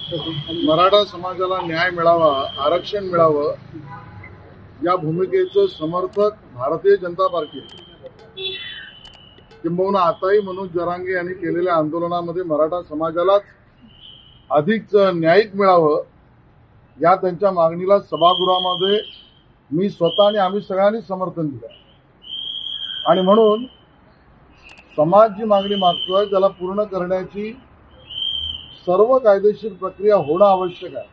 मराठा समाजाला न्याय मिळावा, आरक्षण मिळावं या भूमिकेचं समर्थक भारतीय जनता पार्टी आहे। किंबहुना आताही मनोज जरांगे यांनी केलेल्या आंदोलनामध्ये मराठा समाजालाच अधिक न्यायिक मिळावं या त्यांच्या मागणीला सभागृहामध्ये मी स्वतः आणि आम्ही सगळ्यांनी समर्थन दिलं आणि म्हणून समाज जी मागणी मागतोय त्याला पूर्ण करण्याची सर्व कायदेशीर प्रक्रिया होणं आवश्यक आहे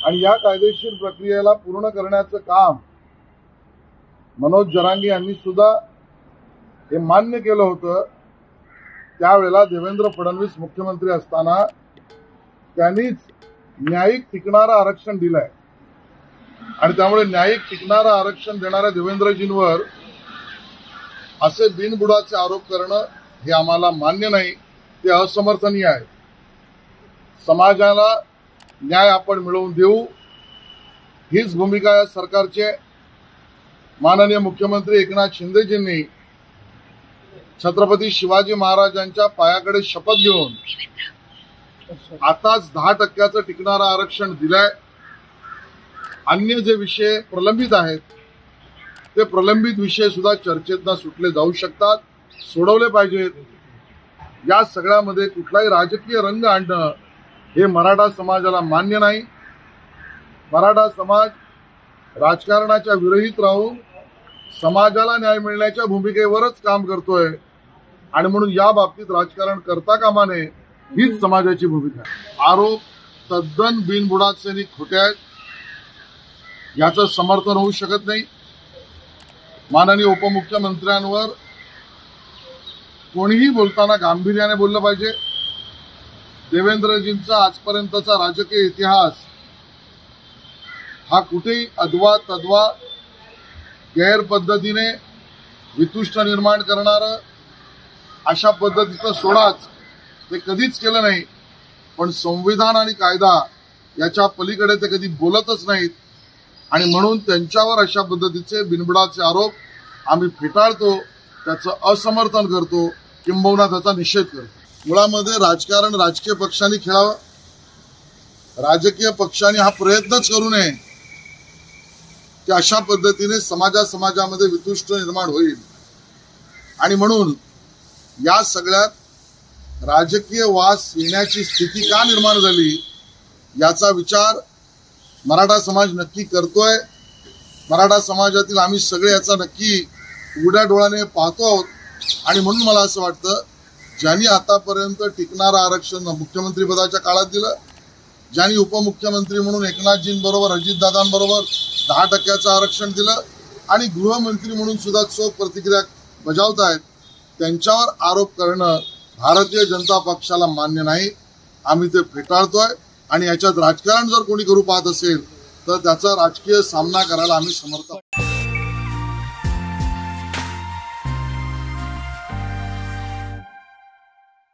आणि या कायदेशीर प्रक्रियेला पूर्ण करण्याचं काम मनोज जरांगे यांनी सुद्धा हे मान्य केलं होतं। त्यावेळेला देवेंद्र फडणवीस मुख्यमंत्री असताना त्यांनीच न्यायिक टिकणारं आरक्षण दिलंय आणि त्यामुळे न्यायिक टिकणारं आरक्षण देणाऱ्या देवेंद्रजींवर असे बिनबुडाचे आरोप करणं हे आम्हाला मान्य नाही, ते असमर्थनीय आहे। समाजाला न्याय आपण मिळवून देऊ हीच भूमिका या सरकारची। माननीय मुख्यमंत्री एकनाथ शिंदेजींनी छत्रपती शिवाजी महाराजांच्या पायाकडे शपथ घेऊन आताच 10% टिकणारं आरक्षण दिलंय। अन्य जे विषय प्रलंबित आहेत ते प्रलंबित विषय सुद्धा चर्चेतनं सुटले जाऊ शकतात, सोडवले पाहिजेत। या सगळ्यामध्ये कुठलाही राजकीय रंग आणणं हे मराठा समाजाला मान्य नाही। मराठा समाज राजकारणाच्या विरहित राहून समाजाला न्याय मिळण्याच्या भूमिकेवरच काम करतोय आणि म्हणून या बाबतीत राजकारण करता कामा नये हीच समाजाची भूमिका आहे। आरोप तद्दन बिनबुडाचे आणि खोटे आहेत, याचं समर्थन होऊ शकत नाही। माननीय उपमुख्यमंत्र्यांवर कोणीही बोलताना गांभीर्याने बोललं पाहिजे। देवेंद्रजींचा आजपर्यंतचा राजकीय इतिहास हा कुठेही अद्वा तद्वा गैरपद्धतीने वितुष्ट निर्माण करणारं अशा पद्धतीचं सोडाच ते कधीच केलं नाही, पण संविधान आणि कायदा याच्या पलीकडे ते कधी बोलतच नाहीत आणि म्हणून त्यांच्यावर अशा पद्धतीचे बिनबुडाचे आरोप आम्ही फेटाळतो, त्याचं असमर्थन करतो, किंबहुना त्याचा निषेध करतो। मुळामध्ये राजकारण राजकीय पक्षांनी खेळावं, राजकीय पक्षांनी हा प्रयत्नच करू नये की अशा पद्धतीने समाजामध्ये वितुष्ट निर्माण होईल आणि म्हणून या सगळ्यात राजकीय वास येण्याची स्थिती का निर्माण झाली याचा विचार मराठा समाज नक्की करतोय। मराठा समाजातील आम्ही सगळे याचा नक्की उघड्या डोळ्याने पाहतो आहोत आणि म्हणून मला असं वाटतं ज्यांनी आतापर्यंत टिकणारं आरक्षण मुख्यमंत्रीपदाच्या काळात दिलं, ज्यांनी उपमुख्यमंत्री म्हणून एकनाथजींबरोबर अजितदादांबरोबर 10% आरक्षण दिलं आणि गृहमंत्री म्हणून सुद्धा चोख प्रतिक्रिया बजावत आहेत, त्यांच्यावर आरोप करणं भारतीय जनता पक्षाला मान्य नाही। आम्ही ते फेटाळतोय आणि याच्यात राजकारण जर कोणी करू पाहत असेल तर त्याचा राजकीय सामना करायला आम्ही समर्थ आहोत।